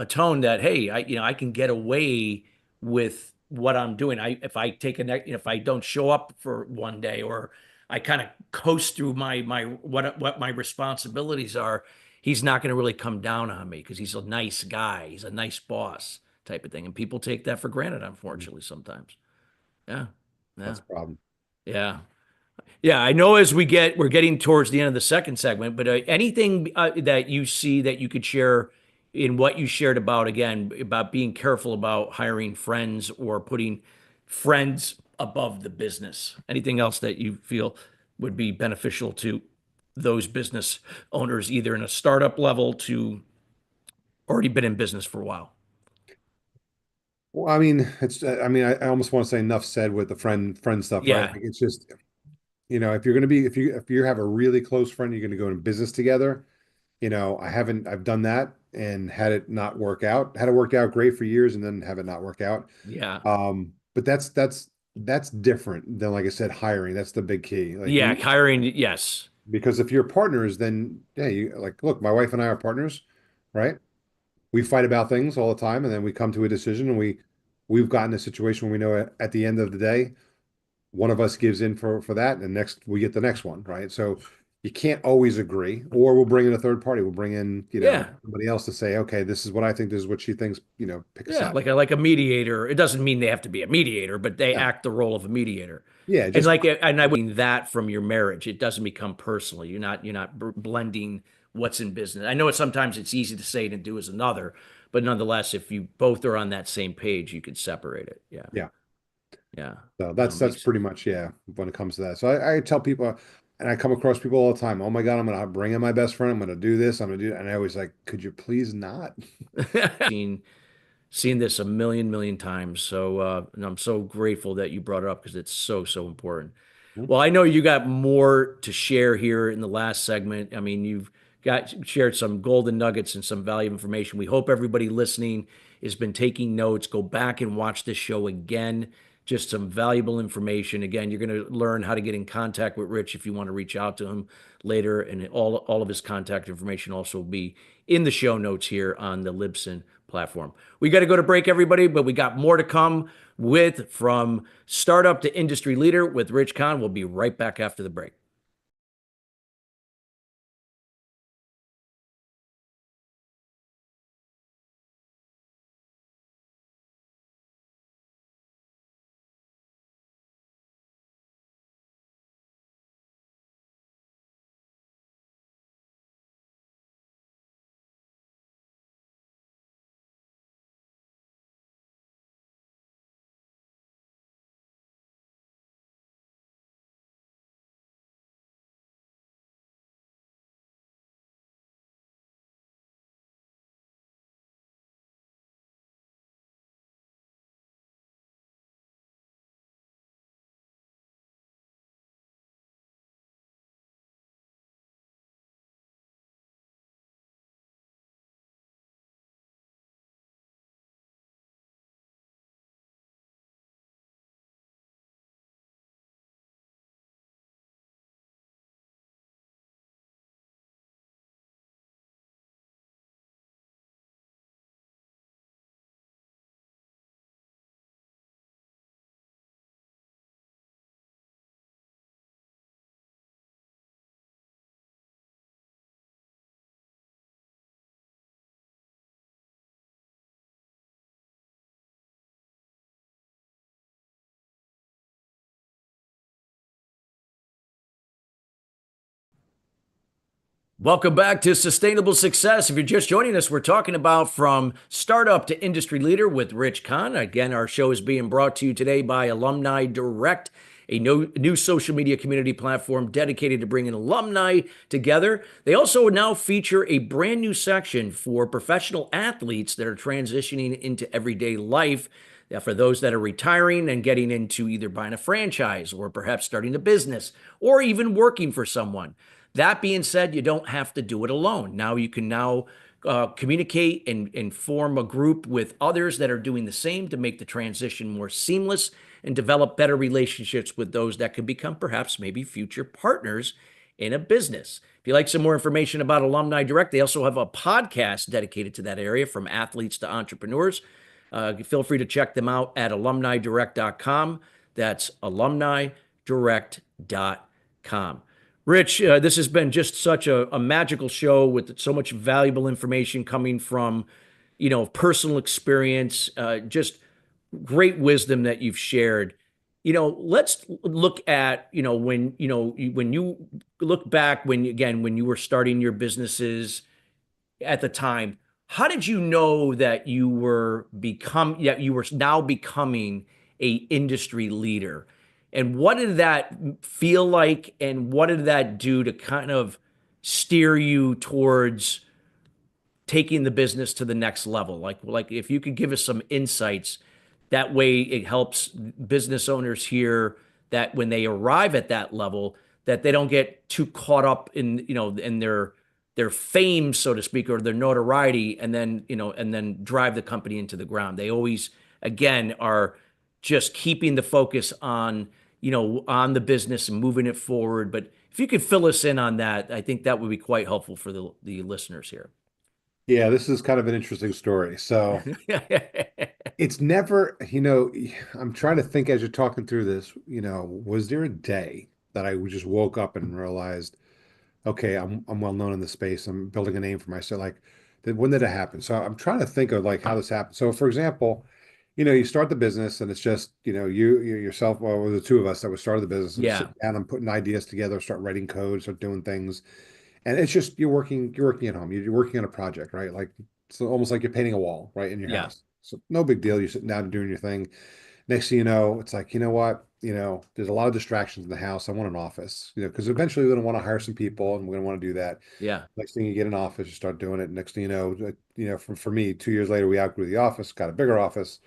tone that, hey, I can get away with what I'm doing. If I take if I don't show up for one day, or I kind of coast through my what my responsibilities are, he's not going to really come down on me because he's a nice guy, he's a nice boss type of thing. And people take that for granted, unfortunately, sometimes. Yeah. Yeah. That's the problem. Yeah. Yeah, I know as we're getting towards the end of the second segment, but anything that you see that you could share in what you shared about, again, about being careful about hiring friends or putting friends above the business. Anything else that you feel would be beneficial to those business owners, either in a startup level to already been in business for a while? Well, I mean, I almost want to say enough said with the friend stuff, right? Yeah, Like it's just, if you're going to be, if you have a really close friend, you're going to go in business together. I've done that and had it not work out. Had it worked out great for years and then have it not work out. yeah, But that's different than, like I said, hiring. That's the big key. Like yeah. Hiring, yes, because if you're partners, then yeah, you like, look, my wife and I are partners, right? We fight about things all the time, and then we come to a decision, and we've gotten a situation where we know at the end of the day, one of us gives in for that, and next we get the next one, right? So you can't always agree, or we'll bring in a third party. We'll bring in, yeah. somebody else to say, okay, this is what I think, this is what she thinks, pick a Yeah, side. like a mediator. It doesn't mean they have to be a mediator, but they Yeah, act the role of a mediator. yeah, And just I mean that from your marriage. It doesn't become personal. You're not blending what's in business. I know sometimes it's easy to say and do as another, but nonetheless, if you both are on that same page, you could separate it. Yeah, yeah. yeah. So No, that's makes pretty much, yeah, when it comes to that. So I tell people, and I come across people all the time. Oh my God, I'm gonna bring in my best friend. I'm gonna do this. I'm gonna do, and I always like, could you please not? seen this a million times. So and I'm so grateful that you brought it up because it's so important. Well, I know you got more to share here in the last segment. I mean, you've got shared some golden nuggets and some valuable information. We hope everybody listening has been taking notes. Go back and watch this show again. Just some valuable information. Again, you're going to learn how to get in contact with Rich if you want to reach out to him later, and all of his contact information also will be in the show notes here on the Libsyn platform. We got to go to break, everybody, but we got more to come with from startup to industry leader with Rich Kahn. We'll be right back after the break. Welcome back to Sustainable Success. If you're just joining us, we're talking about from startup to industry leader with Rich Kahn. Again, our show is being brought to you today by Alumni Direct, a new social media community platform dedicated to bringing alumni together. They also now feature a brand new section for professional athletes that are transitioning into everyday life. For those that are retiring and getting into either buying a franchise or perhaps starting a business or even working for someone. That being said, you don't have to do it alone. Now you can communicate and form a group with others that are doing the same to make the transition more seamless and develop better relationships with those that could become perhaps maybe future partners in a business. If you'd like some more information about Alumni Direct, they also have a podcast dedicated to that area from athletes to entrepreneurs. Feel free to check them out at alumnidirect.com. That's alumnidirect.com. Rich, this has been just such a magical show with so much valuable information coming from, personal experience, just great wisdom that you've shared. Let's look at, when you look back when you were starting your businesses at the time, how did you know that you were now becoming a industry leader? And what did that feel like? And what did that do to kind of steer you towards taking the business to the next level? Like if you could give us some insights, that way it helps business owners here that when they arrive at that level, that they don't get too caught up in their fame, so to speak, or their notoriety, and then drive the company into the ground. They always, again, are just keeping the focus on the business and moving it forward. But if you could fill us in on that, I think that would be quite helpful for the listeners here. Yeah, this is kind of an interesting story. So it's never, I'm trying to think as you're talking through this, was there a day that I just woke up and realized, okay, I'm well known in the space. I'm building a name for myself. Like, when did it happen? So I'm trying to think of like how this happened. So for example, you start the business and it's just, you yourself, well, the two of us that we started the business and Yeah, sitting down and putting ideas together, start writing code, start doing things. And it's just you're working at home. You're working on a project, right? Like it's almost like you're painting a wall, right, in your yeah, house. So no big deal. You're sitting down and doing your thing. Next thing you know, it's like, you know what? There's a lot of distractions in the house. I want an office, because eventually we're going to want to hire some people and we're going to want to do that. yeah. Next thing you get an office, you start doing it. Next thing you know, for me, 2 years later, we outgrew the office, got a bigger office.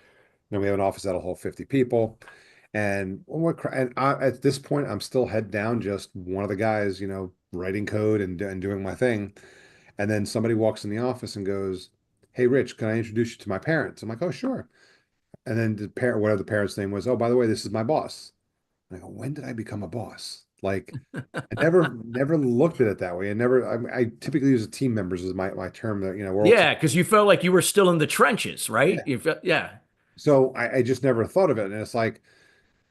Then we have an office that'll hold 50 people. And at this point, I'm still head down, just one of the guys, writing code and doing my thing. And then somebody walks in the office and goes, "Hey, Rich, can I introduce you to my parents?" I'm like, "Oh, sure." And then the parent, whatever the parent's name was, "Oh, by the way, this is my boss." And I go, "When did I become a boss?" Like, I never looked at it that way. I typically use team members as my term that, we're all team. Yeah, because you felt like you were still in the trenches, right? Yeah. You felt, yeah, So I just never thought of it. And it's like,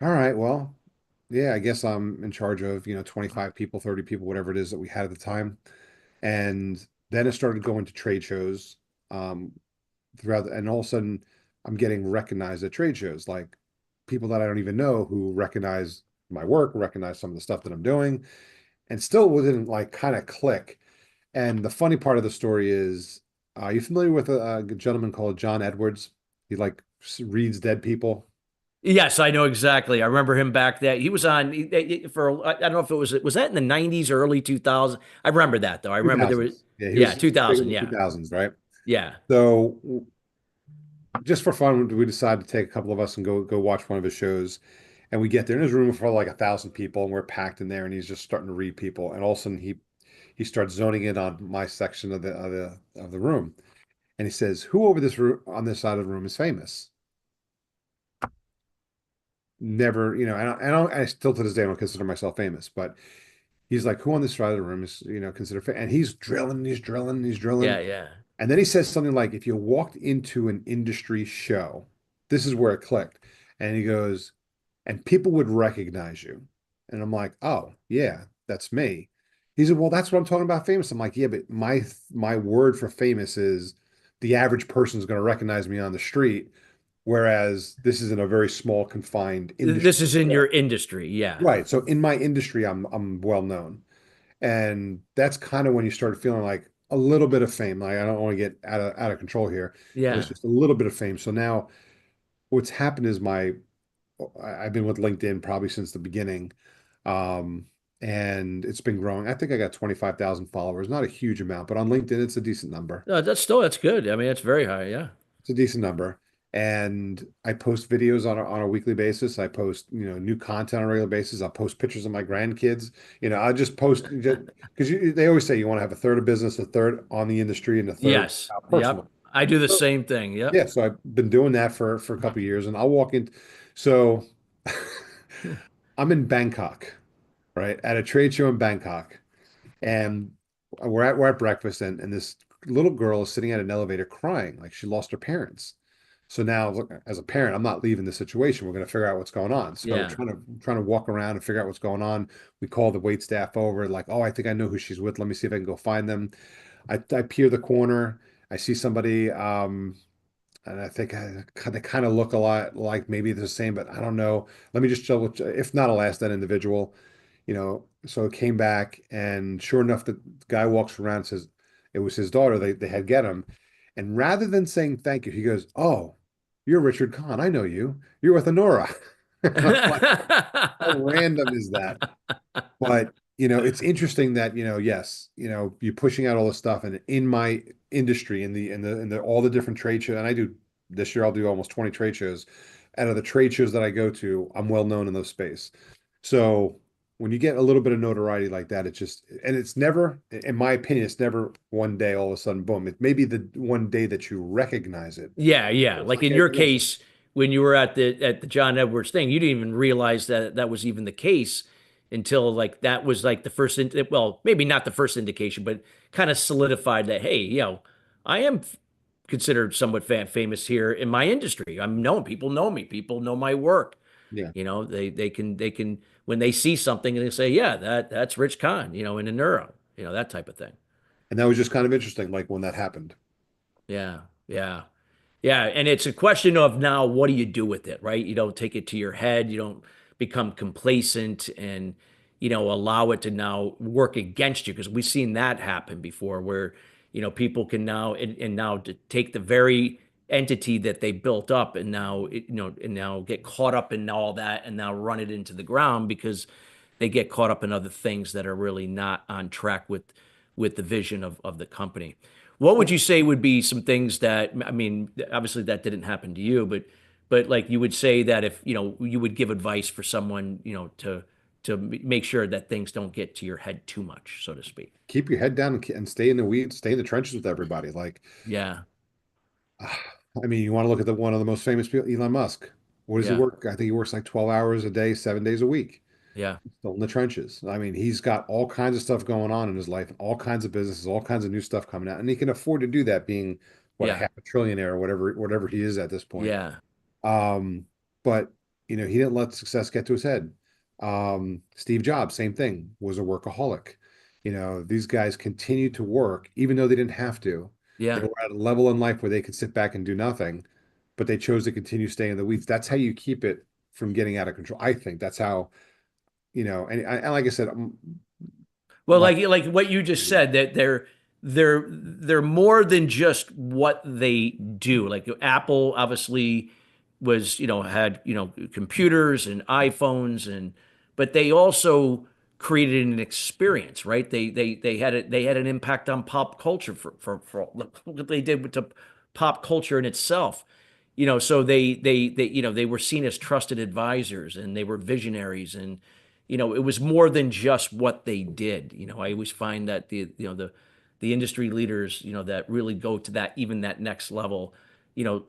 all right, well, yeah, I guess I'm in charge of, 25 people, 30 people, whatever it is that we had at the time. And then it started going to trade shows and all of a sudden I'm getting recognized at trade shows, like people that I don't even know who recognize my work, recognize some of the stuff that I'm doing, and still wouldn't like kind of click. And the funny part of the story is, are you familiar with a gentleman called John Edwards? He like reads dead people. yes, I know exactly. I remember him back then. He was on for I don't know if it was that in the '90s or early 2000s. I remember that though. I remember there was 2000s. Yeah, he yeah was 2000. big in the Yeah, 2000s, right? yeah, So just for fun, we decided to take a couple of us and go watch one of his shows. And we get there in his room for like 1,000 people, and we're packed in there, and he's just starting to read people. And all of a sudden, he starts zoning in on my section of the room, and he says, "Who over this room on this side of the room is famous?" Never, I still to this day don't consider myself famous, but he's like, "Who on this side of the room is considered famous?" And he's drilling, he's drilling, he's drilling. yeah, yeah. And then he says something like, "If you walked into an industry show, this is where it clicked." And he goes, "And people would recognize you." And I'm like, "Oh, yeah, that's me." He said, "Well, that's what I'm talking about famous." I'm like, "Yeah, but my word for famous is the average person is going to recognize me on the street, whereas this is in a very small, confined industry." This is in your industry. Yeah, Right. So in my industry, I'm well known. And that's kind of when you start feeling like a little bit of fame. Like I don't want to get out of control here, but it's Yeah. just a little bit of fame. So now what's happened is I've been with LinkedIn probably since the beginning. Um, and it's been growing. I think I got 25,000 followers, not a huge amount, but on LinkedIn, it's a decent number. No, that's good. I mean, it's very high. Yeah. It's a decent number. And I post videos on a weekly basis. I post, new content on a regular basis. I'll post pictures of my grandkids. I just post because they always say you want to have a third of business, a third on the industry, and a third Yes. personal. Yep. I do the So, same thing. Yep. yeah, so I've been doing that for a couple of years, and I'll walk in. So I'm in Bangkok, right, at a trade show in Bangkok, and we're at breakfast, and this little girl is sitting at an elevator crying like she lost her parents. So now, look, as a parent, I'm not leaving the situation. We're going to figure out what's going on. So Yeah. trying to walk around and figure out what's going on. We call the wait staff over, like, oh, I think I know who she's with. Let me see if I can go find them. I peer the corner. I see somebody, and I think they kind of look a lot like maybe they're the same, but I don't know. Let me just double check. If not, I'll ask that individual. So it came back, and sure enough, the guy walks around and says it was his daughter. They had get him, and rather than saying thank you, he goes, "Oh, you're Richard Kahn. I know you. You're with Honora." And I'm like, how random is that? But it's interesting that yes, you're pushing out all this stuff, and in my industry, in the all the different trade shows, and I do this year, I'll do almost 20 trade shows. Out of the trade shows that I go to, I'm well known in those space. So when you get a little bit of notoriety like that, it's never, in my opinion, it's never one day all of a sudden, boom. It may be the one day that you recognize it. Yeah, yeah. It's Like like in your anything else. case, when you were at the John Edwards thing, you didn't even realize that that was even the case until like that was like the first, well, maybe not the first indication, but kind of solidified that, hey, I am considered somewhat famous here in my industry. I'm known. People know me. People know my work. Yeah. They can when they see something and they say, yeah, that's Rich Kahn, in a neuro, that type of thing. And that was just kind of interesting, like when that happened. Yeah, yeah. Yeah, and it's a question of now what do you do with it, right? You don't take it to your head, you don't become complacent and allow it to now work against you because we've seen that happen before where people can now and now to take the very entity that they built up and now and now get caught up in all that and now run it into the ground because they get caught up in other things that are really not on track with the vision of the company. What would Well, you say would be some things that, I mean, obviously that didn't happen to you, but like you would say that if, you would give advice for someone, to make sure that things don't get to your head too much, so to speak. keep your head down and stay in the weeds, stay in the trenches with everybody. Like, Yeah, I mean, you want to look at the one of the most famous people, Elon Musk. What does he yeah, work? I think he works like 12 hours a day, 7 days a week, yeah, still in the trenches. I mean, he's got all kinds of stuff going on in his life, all kinds of businesses, all kinds of new stuff coming out, and he can afford to do that, being what, a yeah, half a trillionaire or whatever he is at this point. yeah, Um, but he didn't let success get to his head. Steve Jobs, same thing, was a workaholic. These guys continued to work even though they didn't have to. They yeah. were at a level in life where they could sit back and do nothing, but they chose to continue staying in the weeds. That's how you keep it from getting out of control. I think that's how, and like I said, Well, my like what you just said, that they're more than just what they do. Like Apple obviously was, had, computers and iPhones but they also created an experience, right? They had an impact on pop culture for look what they did with the pop culture in itself. So they were seen as trusted advisors and they were visionaries and it was more than just what they did. I always find that the industry leaders, that really go to that even that next level,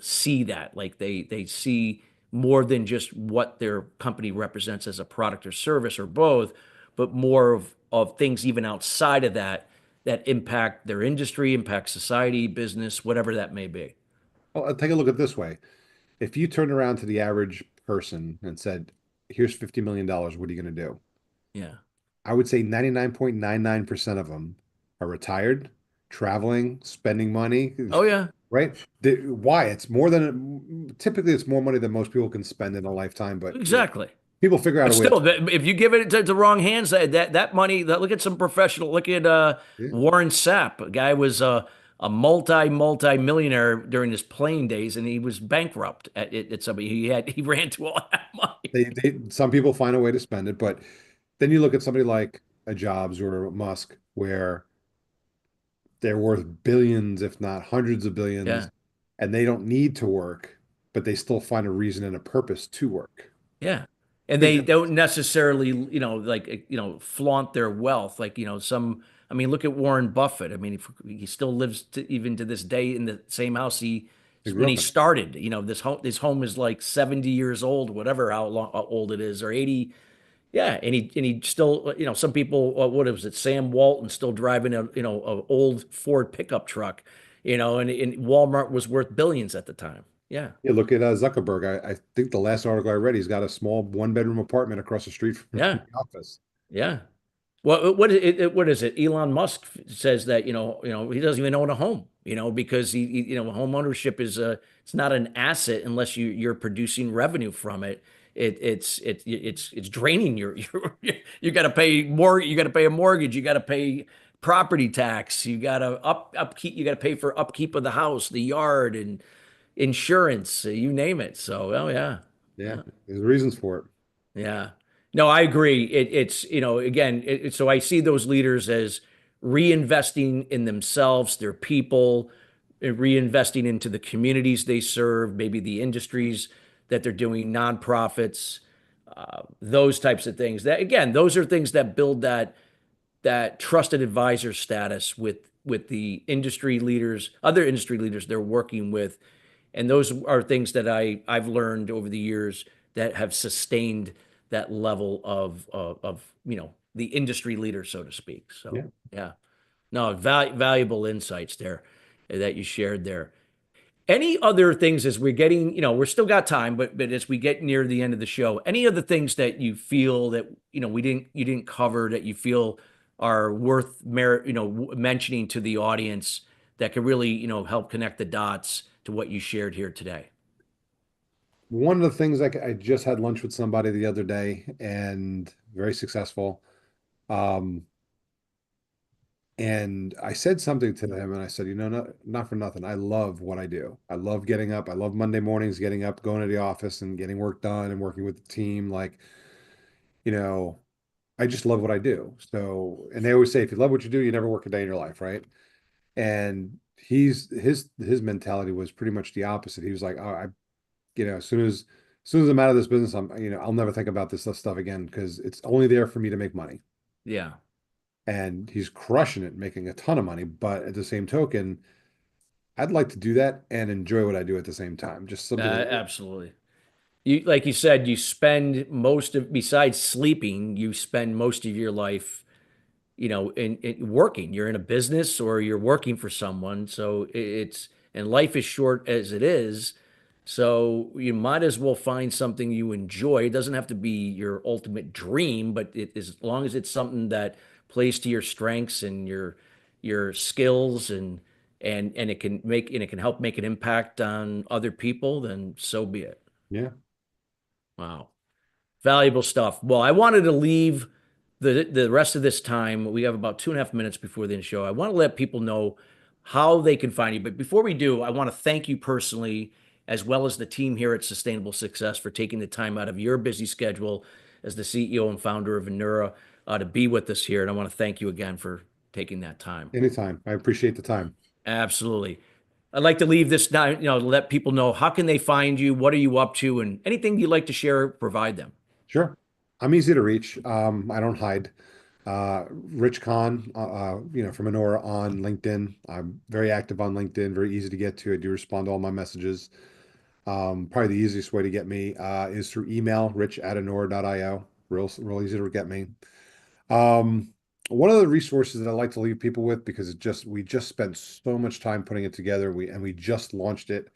see that like they see more than just what their company represents as a product or service or both, but more of things even outside of that that impact their industry, impact society, business, whatever that may be. well, take a look at it this way. If you turned around to the average person and said, "Here's $50 million, what are you going to do?" Yeah. I would say 99.99% of them are retired, traveling, spending money, Oh yeah. right? Why? Typically it's more money than most people can spend in a lifetime, but Exactly. People figure out But a way to still, spend if you give it to the wrong hands, that money. Look at some professional. Look at it. Warren Sapp. A guy was a multi millionaire during his playing days, and he was bankrupt at somebody. He ran to all that money. Some people find a way to spend it, but then you look at somebody like a Jobs or a Musk, where they're worth billions, if not hundreds of billions, Yeah. and they don't need to work, but they still find a reason and a purpose to work. Yeah. And Big they difference. don't necessarily, like, flaunt their wealth. Like, I mean, look at Warren Buffett. I mean, if he still lives even to this day in the same house They when grew he up in it. started. This home is like 70 years old, whatever how old it is, or 80. Yeah. And he still, some people, what was it? Sam Walton still driving a old Ford pickup truck, and Walmart was worth billions at the time. Yeah. You look at Zuckerberg. I think the last article I read, he's got a small one-bedroom apartment across the street from Yeah. the office. Yeah. Well, what is it? Elon Musk says that he doesn't even own a home, because home ownership it's not an asset unless you're producing revenue from it. It's draining you got to pay more. You got to pay a mortgage. You got to pay property tax. You got to upkeep. You got to pay for upkeep of the house, the yard, and insurance. You name it. So, oh yeah. Yeah, Yeah. there's reasons for it. Yeah. No, I agree. It's, again, so I see those leaders as reinvesting in themselves, their people, reinvesting into the communities they serve, maybe the industries that they're doing, nonprofits, those types of things. That again, those are things that build that trusted advisor status with the industry leaders, other industry leaders they're working with, and those are things that I've learned over the years that have sustained that level of the industry leader, so to speak. So Yeah. yeah, no, valuable insights there that you shared there. Any other things as we're getting, we're still got time, but as we get near the end of the show, any other things that you feel that you didn't cover that you feel are worth merit, mentioning to the audience that could really help connect the dots to what you shared here today? One of the things I just had lunch with somebody the other day and very successful. Um, and I said something to him and I said, not for nothing. I love what I do. I love getting up. I love Monday mornings, getting up, going to the office and getting work done and working with the team. Like, you know, I just love what I do. So, and they always say, if you love what you do, you never work a day in your life, right? And his mentality was pretty much the opposite. He was like, oh, as soon as I'm out of this business, I'll never think about this stuff again because it's only there for me to make money. Yeah, And he's crushing it, making a ton of money. But at the same token, I'd like to do that and enjoy what I do at the same time. Just something a little, absolutely. Like you said, you spend besides sleeping, you spend most of your life in working. You're in a business or you're working for someone. So and life is short as it is. So you might as well find something you enjoy. It doesn't have to be your ultimate dream, but as long as it's something that plays to your strengths and your skills, and it can help make an impact on other people, then so be it. yeah, Wow. Valuable stuff. Well, I wanted to leave the rest of this time. We have about 2.5 minutes before the end show. I want to let people know how they can find you. But before we do, I want to thank you personally, as well as the team here at Sustainable Success, for taking the time out of your busy schedule as the CEO and founder of Enura to be with us here. And I want to thank you again for taking that time. anytime. I appreciate the time. Absolutely. I'd like to leave this now, let people know how can they find you, what are you up to, and anything you'd like to share, provide them. Sure. I'm easy to reach. I don't hide. Rich Khan, from Enora on LinkedIn. I'm very active on LinkedIn, very easy to get to. I do respond to all my messages. Probably the easiest way to get me is through email, rich@enora.io. Real easy to get me. Um, One of the resources that I like to leave people with, because we just spent so much time putting it together. We just launched it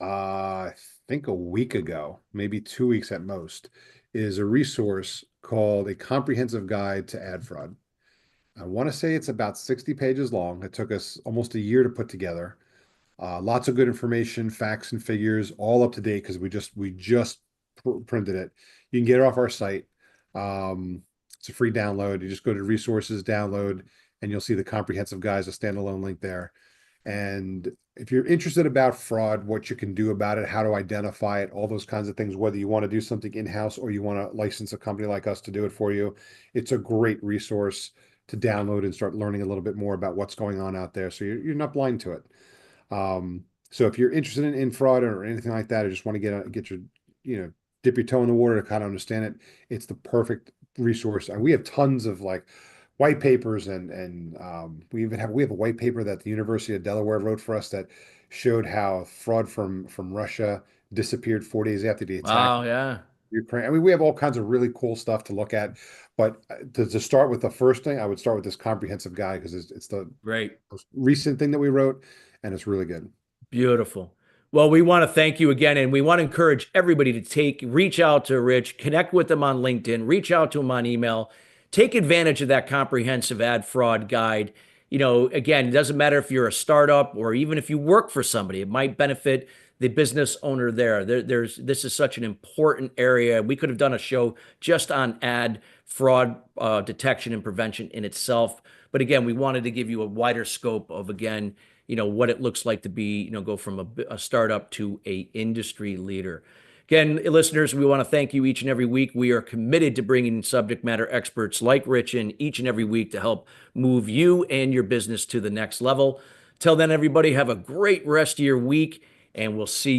I think a week ago, maybe 2 weeks at most, is a resource called A Comprehensive Guide to Ad Fraud. I want to say it's about 60 pages long. It took us almost a year to put together. Lots of good information, facts and figures, all up to date because we just printed it. You can get it off our site. Um, it's a free download. You just go to resources, download, and you'll see the comprehensive guides, a standalone link there. And if you're interested about fraud, what you can do about it, how to identify it, all those kinds of things, whether you want to do something in-house or you want to license a company like us to do it for you, it's a great resource to download and start learning a little bit more about what's going on out there. So you're not blind to it. So if you're interested in fraud or anything like that, or just want to get your, dip your toe in the water to kind of understand it, it's the perfect resource. And we have tons of like white papers and we have a white paper that the University of Delaware wrote for us that showed how fraud from Russia disappeared 4 days after the attack Wow, yeah. in Ukraine. I mean, we have all kinds of really cool stuff to look at, but to start with the first thing, I would start with this comprehensive guide because it's the Great. most recent thing that we wrote, and it's really good. Beautiful. Well, we want to thank you again, and we want to encourage everybody to reach out to Rich, connect with him on LinkedIn, reach out to him on email, take advantage of that comprehensive ad fraud guide. Again, it doesn't matter if you're a startup or even if you work for somebody, it might benefit the business owner there. This is such an important area. We could have done a show just on ad fraud detection and prevention in itself. But again, we wanted to give you a wider scope of, again, what it looks like to be, go from a startup to a industry leader. Again, listeners, we want to thank you each and every week. We are committed to bringing subject matter experts like Rich in each and every week to help move you and your business to the next level. Till then, everybody, have a great rest of your week, and we'll see you